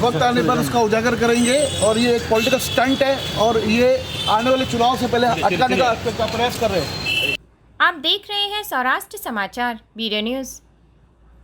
वक्त आने पर उसका उजागर करेंगे। और ये एक पॉलिटिकल स्टंट है और ये आने वाले चुनाव से पहले अटकाने का प्रयास कर रहे हैं। आप देख रहे हैं सौराष्ट्र समाचार ब्यूरो न्यूज।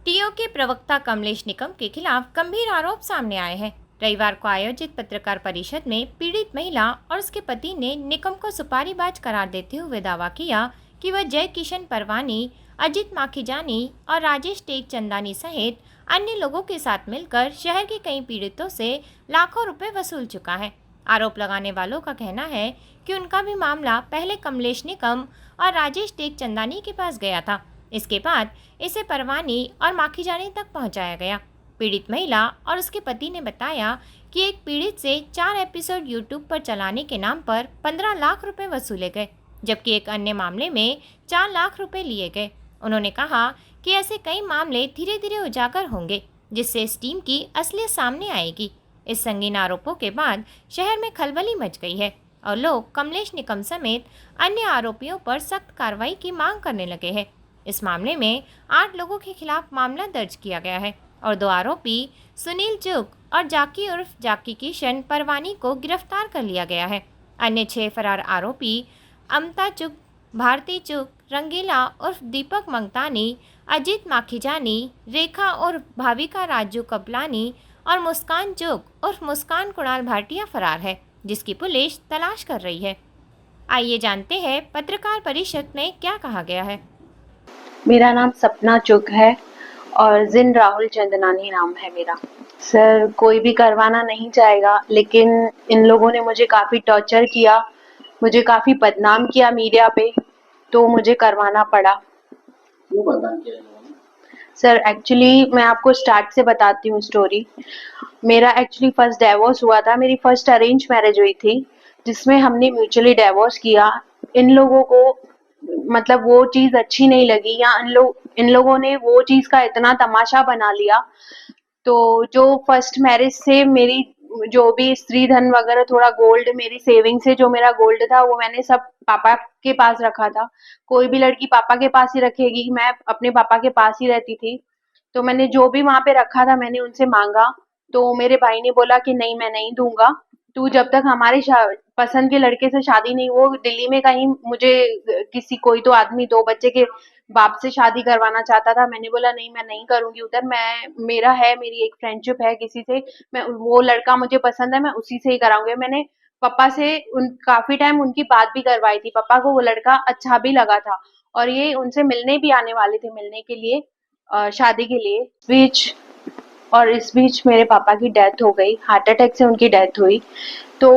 टीओ के प्रवक्ता कमलेश निकम के खिलाफ गंभीर आरोप सामने आए हैं। रविवार को आयोजित पत्रकार परिषद में पीड़ित महिला और उसके पति ने निकम को सुपारीबाज करार देते हुए दावा किया कि वह जय किशन परवानी, अजित माखीजानी और राजेश टेकचंदानी सहित अन्य लोगों के साथ मिलकर शहर के कई पीड़ितों से लाखों रुपए वसूल चुका है। आरोप लगाने वालों का कहना है कि उनका भी मामला पहले कमलेश निकम और राजेश टेकचंदानी के पास गया था। इसके बाद इसे परवानी और माखीजानी तक पहुंचाया गया। पीड़ित महिला और उसके पति ने बताया कि एक पीड़ित से 4 एपिसोड यूट्यूब पर चलाने के नाम पर 15 लाख रुपए वसूले गए, जबकि एक अन्य मामले में 4 लाख रुपए लिए गए। उन्होंने कहा कि ऐसे कई मामले धीरे धीरे उजागर होंगे, जिससे इस टीम की असलियत सामने आएगी। इस संगीन आरोपों के बाद शहर में खलबली मच गई है और लोग कमलेश निकम समेत अन्य आरोपियों पर सख्त कार्रवाई की मांग करने लगे हैं। इस मामले में 8 लोगों के खिलाफ मामला दर्ज किया गया है और 2 आरोपी सुनील चुग और जाकी उर्फ जाकी किशन परवानी को गिरफ्तार कर लिया गया है। अन्य 6 फरार आरोपी अमता चुग, भारती चुग, रंगीला उर्फ दीपक मंगतानी, अजित माखीजानी, रेखा उर्फ भाविका राजू कपलानी और मुस्कान चुग उर्फ मुस्कान कुणाल भाटिया फरार है, जिसकी पुलिस तलाश कर रही है। आइए जानते हैं पत्रकार परिषद में क्या कहा गया है। मेरा नाम सपना चुग है और जिन राहुल चंदनानी नाम है मेरा। सर, कोई भी करवाना नहीं चाहेगा, लेकिन इन लोगों ने मुझे काफ़ी टॉर्चर किया, मुझे काफ़ी बदनाम किया मीडिया पे, तो मुझे करवाना पड़ा। क्यों बदनाम किया इन लोगों ने? सर, एक्चुअली मैं आपको स्टार्ट से बताती हूँ स्टोरी। मेरा एक्चुअली फर्स्ट डिवोर्स हुआ था। मेरी फर्स्ट अरेंज मैरिज हुई थी, जिसमें हमने म्यूचुअली डिवोर्स किया। इन लोगों को मतलब वो चीज़ अच्छी नहीं लगी, या इन लोगों ने वो चीज़ का इतना तमाशा बना लिया। तो जो फर्स्ट मैरिज से मेरी जो भी स्त्री धन वगैरह, थोड़ा गोल्ड, मेरी सेविंग से जो मेरा गोल्ड था, वो मैंने सब पापा के पास रखा था। कोई भी लड़की पापा के पास ही रखेगी, मैं अपने पापा के पास ही रहती थी। तो मैंने जो भी वहां पे रखा था, मैंने उनसे मांगा। तो मेरे भाई ने बोला कि नहीं, मैं नहीं दूंगा, तू जब तक हमारे पसंद के लड़के से शादी नहीं, वो दिल्ली में कहीं मुझे किसी कोई तो आदमी 2 बच्चे के बाप से शादी करवाना चाहता था। मैंने बोला नहीं, मैं नहीं करूंगी उधर। मेरी एक फ्रेंडशिप है किसी से, मैं वो लड़का मुझे पसंद है, मैं उसी से ही कराऊंगी। मैंने पापा से काफी टाइम उनकी बात भी करवाई थी। पापा को वो लड़का अच्छा भी लगा था और ये उनसे मिलने भी आने वाले थे, मिलने के लिए, शादी के लिए। इस बीच मेरे पापा की डेथ हो गई, हार्ट अटैक से उनकी डेथ हुई। तो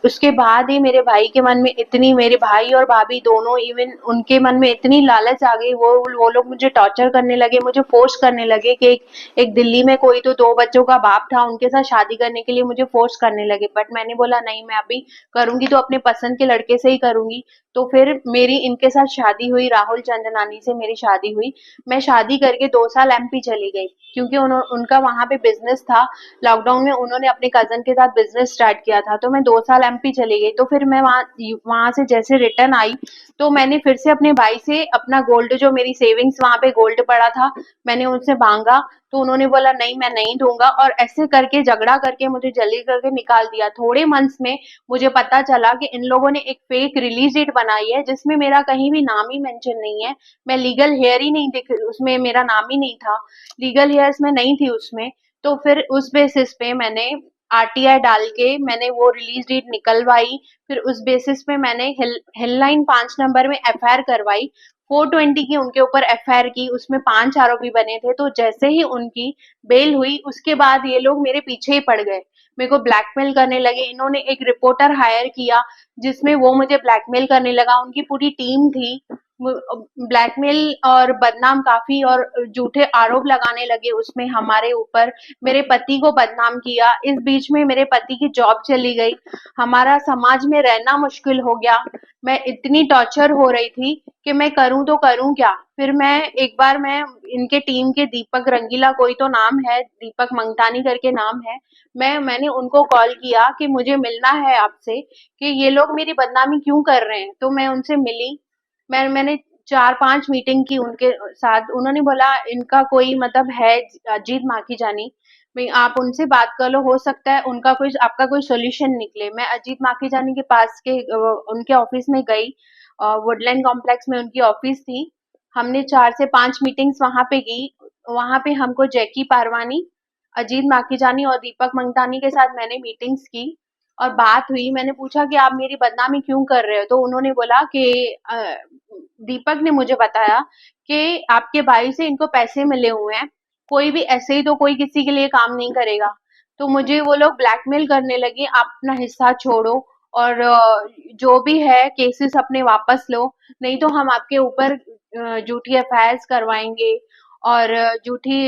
उसके बाद ही मेरे भाई के मन में इतनी, मेरे भाई और भाभी दोनों, इवन उनके मन में इतनी लालच आ गई, वो लोग मुझे टॉर्चर करने लगे, मुझे फोर्स करने लगे कि एक दिल्ली में कोई तो 2 बच्चों का बाप था, उनके साथ शादी करने के लिए मुझे फोर्स करने लगे। बट मैंने बोला नहीं, मैं अभी करूंगी तो अपने पसंद के लड़के से ही करूंगी। तो फिर मेरी इनके साथ शादी हुई, राहुल चंदनानी से मेरी शादी हुई। मैं शादी करके 2 साल एमपी चली गई, क्योंकि उनका वहां पे बिजनेस था। लॉकडाउन में उन्होंने अपने कजन के साथ बिजनेस स्टार्ट किया था, तो मैं 2 साल एमपी चली गई। तो फिर मैं वहां से जैसे रिटर्न आई, तो मैंने फिर से अपने भाई से अपना गोल्ड, जो मेरी सेविंग्स वहां पे गोल्ड पड़ा था, मैंने उनसे मांगा। तो उन्होंने बोला नहीं, मैं नहीं दूंगा, और ऐसे करके झगड़ा करके मुझे जल्दी करके निकाल दिया। थोड़े मंथ्स में मुझे पता चला कि इन लोगों ने एक फेक रिलीज डेट बनाई है, जिसमें मेरा कहीं भी नाम ही मेंशन नहीं है। मैं लीगल हेयर ही नहीं दिख, उसमें मेरा नाम ही नहीं था, लीगल हेयर्स में नहीं थी उसमें। तो फिर उस बेसिस पे मैंने आरटीआई डाल के मैंने वो रिलीज डेट निकलवाई। फिर उस बेसिस पे मैंने हेडलाइन 5 नंबर में एफआईआर करवाई, 420 की उनके ऊपर एफआईआर की। उसमें 5 आरोपी बने थे। तो जैसे ही उनकी बेल हुई, उसके बाद ये लोग मेरे पीछे ही पड़ गए, मेरे को ब्लैकमेल करने लगे। इन्होंने एक रिपोर्टर हायर किया, जिसमें वो मुझे ब्लैकमेल करने लगा। उनकी पूरी टीम थी। ब्लैकमेल और बदनाम काफी, और झूठे आरोप लगाने लगे उसमें हमारे ऊपर। मेरे पति को बदनाम किया। इस बीच में मेरे पति की जॉब चली गई, हमारा समाज में रहना मुश्किल हो गया। मैं इतनी टॉर्चर हो रही थी कि मैं करूं तो करूं क्या। फिर एक बार मैं इनके टीम के दीपक रंगीला, कोई तो नाम है, दीपक मंगतानी करके नाम है, मैंने उनको कॉल किया कि मुझे मिलना है आपसे, कि ये लोग मेरी बदनामी क्यों कर रहे हैं। तो मैं उनसे मिली। मैंने 4-5 मीटिंग की उनके साथ। उन्होंने बोला इनका कोई मतलब है, अजीत माखीजानी, भाई आप उनसे बात कर लो, हो सकता है उनका कोई आपका कोई सॉल्यूशन निकले। मैं अजीत माखीजानी के पास के उनके ऑफिस में गई, वुडलैंड कॉम्प्लेक्स में उनकी ऑफिस थी। हमने 4 से 5 मीटिंग्स वहां पे की। वहां पे हमको जैकी पारवानी, अजीत माखीजानी और दीपक मंगतानी के साथ मैंने मीटिंग्स की और बात हुई। मैंने पूछा कि आप मेरी बदनामी क्यों कर रहे हो? तो उन्होंने बोला कि दीपक ने मुझे बताया कि आपके भाई से इनको पैसे मिले हुए हैं, कोई भी ऐसे ही तो कोई किसी के लिए काम नहीं करेगा। तो मुझे वो लोग ब्लैकमेल करने लगे, आप अपना हिस्सा छोड़ो और जो भी है केसेस अपने वापस लो, नहीं तो हम आपके ऊपर झूठी एफआईआर करवाएंगे और झूठी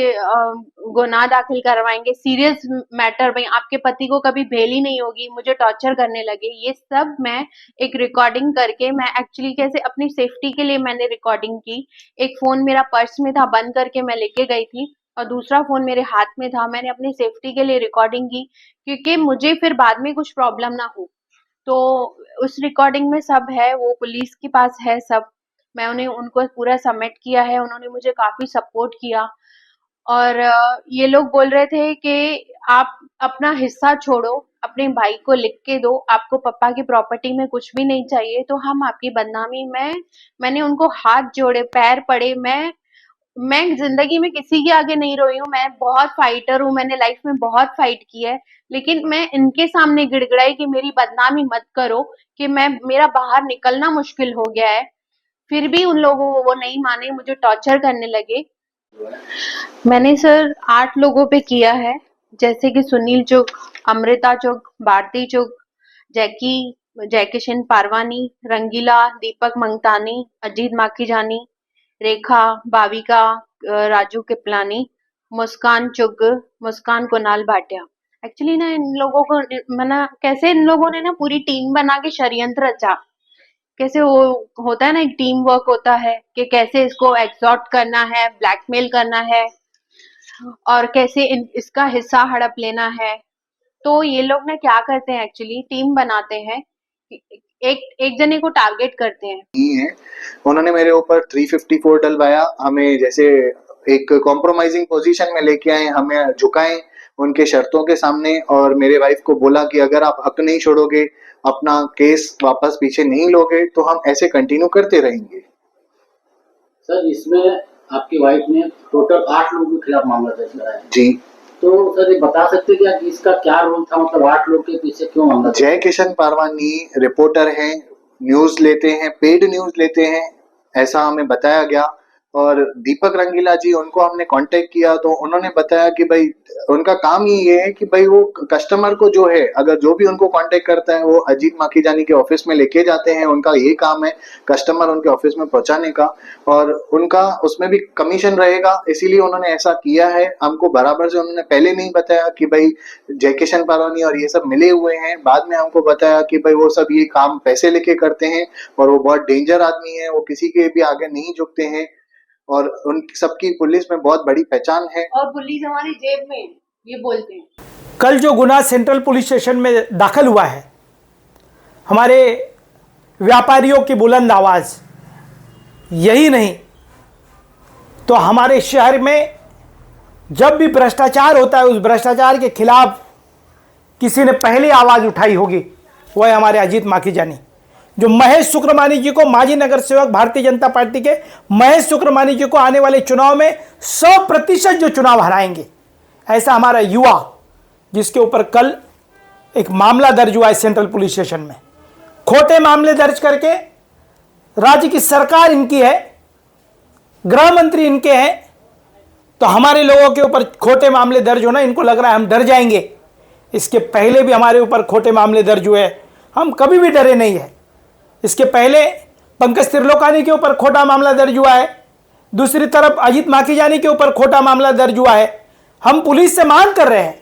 गुनाह दाखिल करवाएंगे, सीरियस मैटर में आपके पति को कभी बेल ही नहीं होगी, मुझे टॉर्चर करने लगे। ये सब मैं एक रिकॉर्डिंग करके, मैं एक्चुअली कैसे अपनी सेफ्टी के लिए मैंने रिकॉर्डिंग की। एक फोन मेरा पर्स में था, बंद करके मैं लेके गई थी और दूसरा फोन मेरे हाथ में था। मैंने अपनी सेफ्टी के लिए रिकॉर्डिंग की क्योंकि मुझे फिर बाद में कुछ प्रॉब्लम ना हो। तो उस रिकॉर्डिंग में सब है, वो पुलिस के पास है सब। मैं उन्हें उनको पूरा सबमिट किया है, उन्होंने मुझे काफी सपोर्ट किया। और ये लोग बोल रहे थे कि आप अपना हिस्सा छोड़ो, अपने भाई को लिख के दो, आपको पापा की प्रॉपर्टी में कुछ भी नहीं चाहिए तो हम आपकी बदनामी में। मैंने उनको हाथ जोड़े, पैर पड़े। मैं जिंदगी में किसी के आगे नहीं रोई हूँ, मैं बहुत फाइटर हूँ, मैंने लाइफ में बहुत फाइट की है, लेकिन मैं इनके सामने गिड़गिड़ाई कि मेरी बदनामी मत करो, कि मेरा बाहर निकलना मुश्किल हो गया है। फिर भी उन लोगों को वो नहीं माने, मुझे टॉर्चर करने लगे। मैंने सर 8 लोगों पे किया है, जैसे कि सुनील चुग, अमृता चुग, भारती चुग, जयकिशन पारवानी, रंगीला, दीपक मंगतानी, अजीत माखीजानी, रेखा, भाविका, राजू कृपलानी, मुस्कान चुग, मुस्कान कुणाल भाटिया। एक्चुअली ना इन लोगों को मना कैसे इन लोगों ने ना पूरी टीम बना के षड्यंत्र रचा। कैसे वो होता है ना, एक टीम वर्क होता है कि कैसे इसको एक्सॉर्ट करना है, ब्लैकमेल करना है और कैसे इसका हिस्सा हड़प लेना है। तो ये लोग ना क्या करते हैं, एक्चुअली टीम बनाते हैं, एक जने को टारगेट करते हैं। नहीं है, उन्होंने मेरे ऊपर 354 डलवाया, हमें जैसे एक कॉम्प्रोमाइजिंग पोजीशन में लेके आए, हमें झुकाएं उनके शर्तों के सामने और मेरे वाइफ को बोला कि अगर आप हक नहीं छोड़ोगे, अपना केस वापस पीछे नहीं लोगे तो हम ऐसे कंटिन्यू करते रहेंगे। सर इसमें आपकी वाइफ ने टोटल 8 लोगों के खिलाफ मामला दर्ज कराया है। जी तो सर ये बता सकते क्या कि इसका क्या रोल था, मतलब 8 लोग के पीछे क्यों मामला? जय किशन पारवानी रिपोर्टर हैं, न्यूज लेते हैं, पेड न्यूज लेते हैं, ऐसा हमें बताया गया। और दीपक रंगीला जी, उनको हमने कांटेक्ट किया तो उन्होंने बताया कि भाई उनका काम ही ये है कि भाई वो कस्टमर को जो है, अगर जो भी उनको कांटेक्ट करता है वो अजीत माखीजानी के ऑफिस में लेके जाते हैं, उनका ये काम है कस्टमर उनके ऑफिस में पहुंचाने का और उनका उसमें भी कमीशन रहेगा, इसीलिए उन्होंने ऐसा किया है। हमको बराबर से उन्होंने पहले नहीं बताया कि भाई जयकिशन पारवानी और ये सब मिले हुए हैं, बाद में हमको बताया कि भाई वो सब ये काम पैसे लेके करते हैं और वो बहुत डेंजर आदमी है, वो किसी के भी आगे नहीं झुकते हैं और उन सबकी पुलिस में बहुत बड़ी पहचान है और पुलिस हमारी जेब में, ये बोलते हैं। कल जो गुना सेंट्रल पुलिस स्टेशन में दाखिल हुआ है, हमारे व्यापारियों की बुलंद आवाज़, यही नहीं तो हमारे शहर में जब भी भ्रष्टाचार होता है, उस भ्रष्टाचार के खिलाफ किसी ने पहली आवाज़ उठाई होगी, वह है हमारे अजीत माखीजानी, जो महेश शुक्रमानी जी को, माजी नगर सेवक भारतीय जनता पार्टी के महेश शुक्रमानी जी को आने वाले चुनाव में 100% जो चुनाव हराएंगे। ऐसा हमारा युवा, जिसके ऊपर कल एक मामला दर्ज हुआ है सेंट्रल पुलिस स्टेशन में, खोटे मामले दर्ज करके, राज्य की सरकार इनकी है, गृह मंत्री इनके हैं, तो हमारे लोगों के ऊपर खोटे मामले दर्ज होना, इनको लग रहा है हम डर जाएंगे। इसके पहले भी हमारे ऊपर खोटे मामले दर्ज हुए, हम कभी भी डरे नहीं है। इसके पहले पंकज त्रिलोकानी के ऊपर खोटा मामला दर्ज हुआ है, दूसरी तरफ अजीत माखीजानी के ऊपर खोटा मामला दर्ज हुआ है। हम पुलिस से मांग कर रहे हैं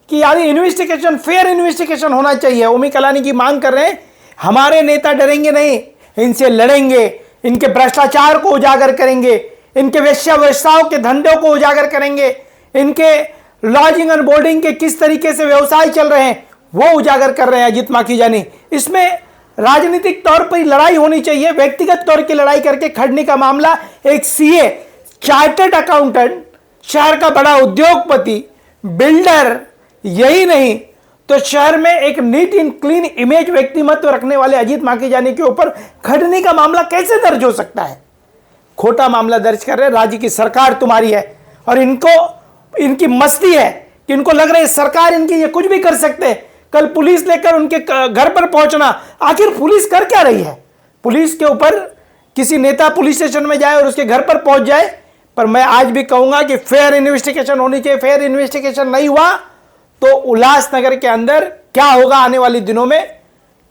कि यानी इन्वेस्टिगेशन, फेयर इन्वेस्टिगेशन होना चाहिए। ओमी कलानी की मांग कर रहे हैं, हमारे नेता डरेंगे नहीं, इनसे लड़ेंगे, इनके भ्रष्टाचार को उजागर करेंगे, इनके वेश्याओं के धंधों को उजागर करेंगे, इनके लॉजिंग एंड बोर्डिंग के किस तरीके से व्यवसाय चल रहे हैं वो उजागर कर रहे हैं अजीत माखीजानी। इसमें राजनीतिक तौर पर लड़ाई होनी चाहिए, व्यक्तिगत तौर की लड़ाई करके खड़ने का मामला एक सीए, चार्टर्ड अकाउंटेंट, शहर का बड़ा उद्योगपति, बिल्डर, यही नहीं तो शहर में एक नीट एंड क्लीन इमेज व्यक्तिमत्व रखने वाले अजीत माखीजानी के ऊपर खड़नी का मामला कैसे दर्ज हो सकता है? खोटा मामला दर्ज कर रहे। राज्य की सरकार तुम्हारी है और इनकी मस्ती है कि इनको लग रहा है सरकार इनकी, ये कुछ भी कर सकते हैं। कल पुलिस लेकर उनके घर पर पहुंचना, आखिर पुलिस कर क्या रही है? पुलिस के ऊपर किसी नेता पुलिस स्टेशन में जाए और उसके घर पर पहुंच जाए, पर मैं आज भी कहूंगा कि फेयर इन्वेस्टिगेशन होनी चाहिए। फेयर इन्वेस्टिगेशन नहीं हुआ तो उल्लासनगर के अंदर क्या होगा आने वाले दिनों में,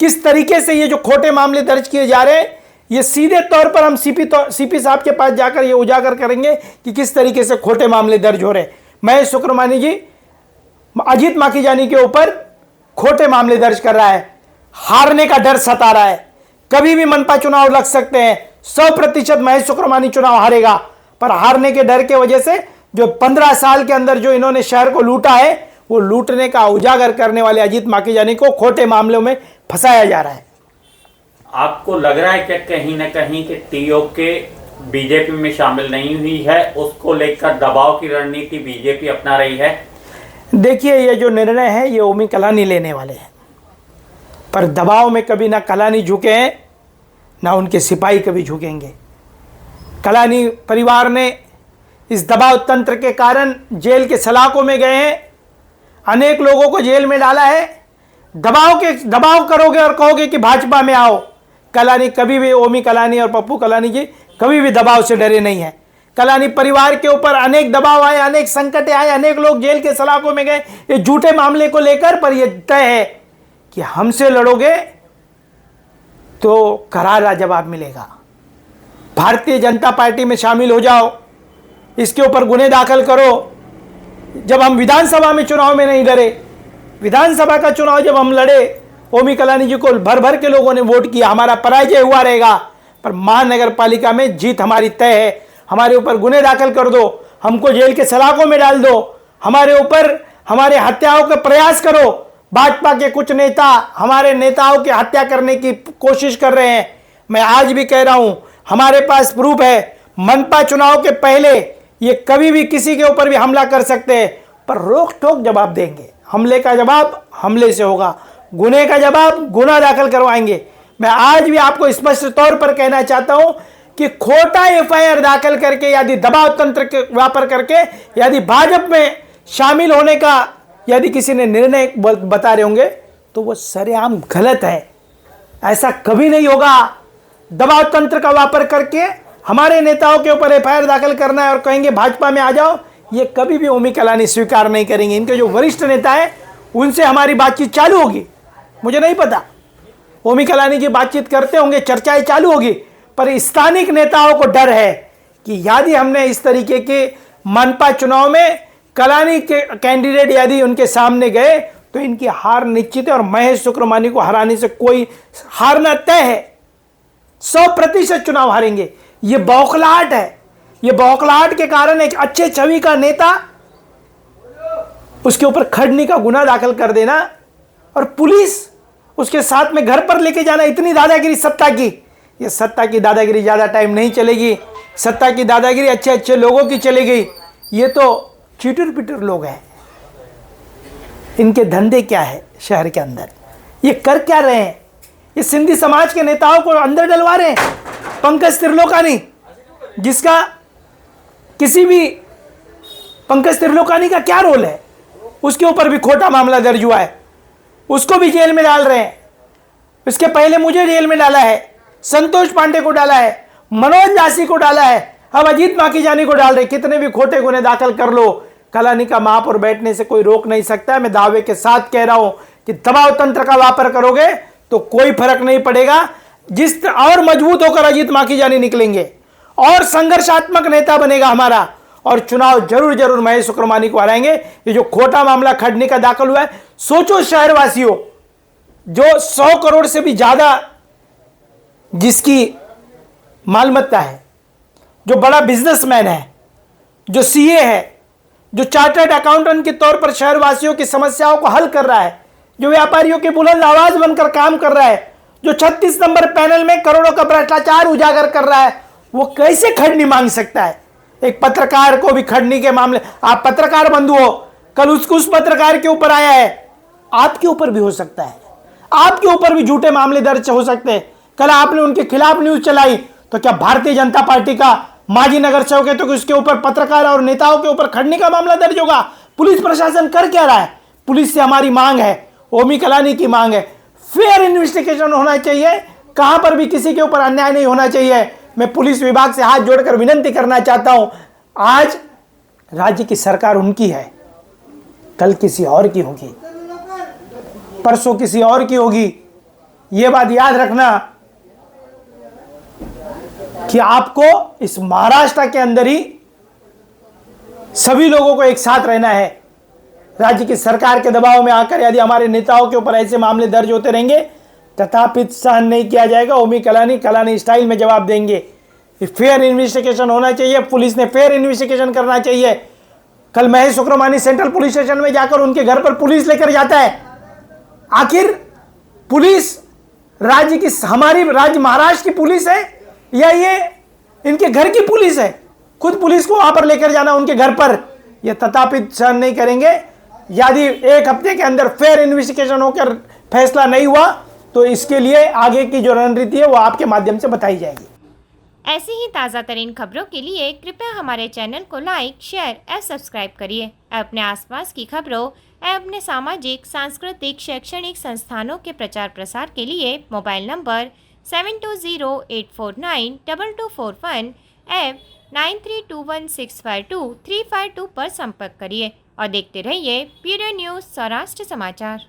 किस तरीके से ये जो खोटे मामले दर्ज किए जा रहे हैं, ये सीधे तौर पर हम सीपी साहब के पास जाकर ये उजागर करेंगे कि किस तरीके से खोटे मामले दर्ज हो रहे हैं। महेश शुक्रमानी जी अजीत माखीजानी के ऊपर खोटे मामले दर्ज कर रहा है, हारने का डर सता रहा है। कभी भी मनपा चुनाव लग सकते हैं, 100% महेश शुक्रमानी चुनाव हारेगा, पर हारने के डर के वजह से जो 15 साल के अंदर जो इन्होंने शहर को लूटा है, वो लूटने का उजागर करने वाले अजीत माखीजानी को खोटे मामलों में फंसाया जा रहा है। आपको लग रहा है कि कहीं ना कहीं कि टीओके बीजेपी में शामिल नहीं हुई है, उसको लेकर दबाव की रणनीति बीजेपी अपना रही है? देखिए, ये जो निर्णय है ये ओमी कलानी लेने वाले हैं, पर दबाव में कभी ना कलानी झुके हैं ना उनके सिपाही कभी झुकेंगे। कलानी परिवार ने इस दबाव तंत्र के कारण जेल के सलाखों में गए हैं, अनेक लोगों को जेल में डाला है। दबाव करोगे और कहोगे कि भाजपा में आओ, कलानी कभी भी, ओमी कलानी और पप्पू कलानी जी कभी भी दबाव से डरे नहीं है। कलानी परिवार के ऊपर अनेक दबाव आए, अनेक संकट आए, अनेक लोग जेल के सलाखों में गए ये झूठे मामले को लेकर, पर यह तय है कि हमसे लड़ोगे तो करारा जवाब मिलेगा। भारतीय जनता पार्टी में शामिल हो जाओ, इसके ऊपर गुने दाखिल करो। जब हम विधानसभा में चुनाव में नहीं डरे, विधानसभा का चुनाव जब हम लड़े, ओमी कलानी जी को भर भर के लोगों ने वोट किया, हमारा पराजय हुआ रहेगा, पर महानगर पालिका में जीत हमारी तय है। हमारे ऊपर गुने दाखिल कर दो, हमको जेल के सलाखों में डाल दो, हमारे ऊपर हमारे हत्याओं का प्रयास करो। भाजपा के कुछ नेता हमारे नेताओं की हत्या करने की कोशिश कर रहे हैं। मैं आज भी कह रहा हूं, हमारे पास प्रूफ है। मनपा चुनाव के पहले ये कभी भी किसी के ऊपर भी हमला कर सकते हैं, पर रोक टोक जवाब देंगे। हमले का जवाब हमले से होगा, गुने का जवाब गुना दाखिल करवाएंगे। मैं आज भी आपको स्पष्ट तौर पर कहना चाहता हूं कि खोटा एफआईआर दाखिल करके यदि दबाव तंत्र के व्यापार करके यदि भाजपा में शामिल होने का यदि किसी ने निर्णय बता रहे होंगे तो वो सरेआम गलत है। ऐसा कभी नहीं होगा। दबाव तंत्र का व्यापार करके हमारे नेताओं के ऊपर एफआईआर दाखिल करना है और कहेंगे भाजपा में आ जाओ, ये कभी भी ओमी कलानी स्वीकार नहीं करेंगे। इनके जो वरिष्ठ नेता है उनसे हमारी बातचीत चालू होगी, मुझे नहीं पता, ओमी कलानी जी बातचीत करते होंगे, चर्चाएं चालू होगी, पर स्थानिक नेताओं को डर है कि यदि हमने इस तरीके के मनपा चुनाव में कलानी के कैंडिडेट यदि उनके सामने गए तो इनकी हार निश्चित है और महेश शुक्रमानी को हराने से कोई हारना तय है। 100% चुनाव हारेंगे। ये बौखलाहट है। ये बौखलाहट के कारण एक अच्छे छवि का नेता उसके ऊपर खड़नी का गुना दाखिल कर देना और पुलिस उसके साथ में घर पर लेके जाना, इतनी दादागिरी सत्ता की। ये सत्ता की दादागिरी ज़्यादा टाइम नहीं चलेगी। सत्ता की दादागिरी अच्छे अच्छे लोगों की चली गई। ये तो चीटर पिटर लोग हैं। इनके धंधे क्या है शहर के अंदर, ये कर क्या रहे हैं? ये सिंधी समाज के नेताओं को अंदर डलवा रहे हैं। पंकज त्रिलोकानी, जिसका किसी भी पंकज त्रिलोकानी का क्या रोल है, उसके ऊपर भी खोटा मामला दर्ज हुआ है, उसको भी जेल में डाल रहे हैं। इसके पहले मुझे जेल में डाला है, संतोष पांडे को डाला है, मनोज दासी को डाला है, अब अजीत माखीजानी को डाल रहे। कितने भी खोटे गुने दाखिल कर लो, कलानी का मां पर बैठने से कोई रोक नहीं सकता। मैं दावे के साथ कह रहा हूं कि दबाव तंत्र का व्यापार करोगे तो कोई फर्क नहीं पड़ेगा। जिस और मजबूत होकर अजीत माखीजानी निकलेंगे और संघर्षात्मक नेता बनेगा हमारा, और चुनाव जरूर जरूर महेश शुक्रमानी को हराएंगे। ये जो खोटा मामला खड़ने का दाखिल हुआ है, सोचो शहरवासियों, जो 100 करोड़ से भी ज्यादा जिसकी मालमत्ता है, जो बड़ा बिजनेसमैन है, जो सीए है, जो चार्टर्ड अकाउंटेंट के तौर पर शहरवासियों की समस्याओं को हल कर रहा है, जो व्यापारियों की बुलंद आवाज बनकर काम कर रहा है, जो 36 नंबर पैनल में करोड़ों का भ्रष्टाचार उजागर कर रहा है, वो कैसे खड़नी मांग सकता है? एक पत्रकार को भी खड़नी के मामले, आप पत्रकार बंधु हो, कल उस पत्रकार के ऊपर आया है, आपके ऊपर भी हो सकता है, आपके ऊपर भी झूठे मामले दर्ज हो सकते हैं। कल आपने उनके खिलाफ न्यूज चलाई तो क्या भारतीय जनता पार्टी का माजी नगर सेवक है तो उसके ऊपर पत्रकार और नेताओं के ऊपर खड़ने का मामला दर्ज होगा? पुलिस प्रशासन कर क्या रहा है? पुलिस से हमारी मांग है, ओमी कलानी की मांग है, फेयर इन्वेस्टिगेशन होना चाहिए, कहां पर भी किसी के ऊपर अन्याय नहीं होना चाहिए। मैं पुलिस विभाग से हाथ जोड़कर विनती करना चाहता हूं, आज राज्य की सरकार उनकी है, कल किसी और की होगी, परसों किसी और की होगी। यह बात याद रखना कि आपको इस महाराष्ट्र के अंदर ही सभी लोगों को एक साथ रहना है। राज्य की सरकार के दबाव में आकर यदि हमारे नेताओं के ऊपर ऐसे मामले दर्ज होते रहेंगे तथापित सहन नहीं किया जाएगा। ओमी कलानी स्टाइल में जवाब देंगे। फेयर इन्वेस्टिगेशन होना चाहिए, पुलिस ने फेयर इन्वेस्टिगेशन करना चाहिए। कल महेश शुक्रमानी सेंट्रल पुलिस स्टेशन में जाकर उनके घर पर पुलिस लेकर जाता है। आखिर पुलिस राज्य की, हमारी राज्य महाराष्ट्र की पुलिस है या ये इनके घर की पुलिस है? खुद पुलिस को वहां पर लेकर जाना उनके घर पर, यह तथापित सहन नहीं करेंगे। यदि एक हफ्ते के अंदर फेयर इन्वेस्टिगेशन होकर फैसला नहीं हुआ तो इसके लिए आगे की जो रणनीति है वो आपके माध्यम से बताई जाएगी। ऐसी ही ताज़ा तरीन खबरों के लिए कृपया हमारे चैनल को लाइक, शेयर और सब्सक्राइब करिए। अपने आसपास की खबरों और अपने सामाजिक, सांस्कृतिक, शैक्षणिक संस्थानों के प्रचार प्रसार के लिए मोबाइल नंबर 7208492241 एवं 9321652352 पर संपर्क करिए और देखते रहिए पीडीओ न्यूज़ सौराष्ट्र समाचार।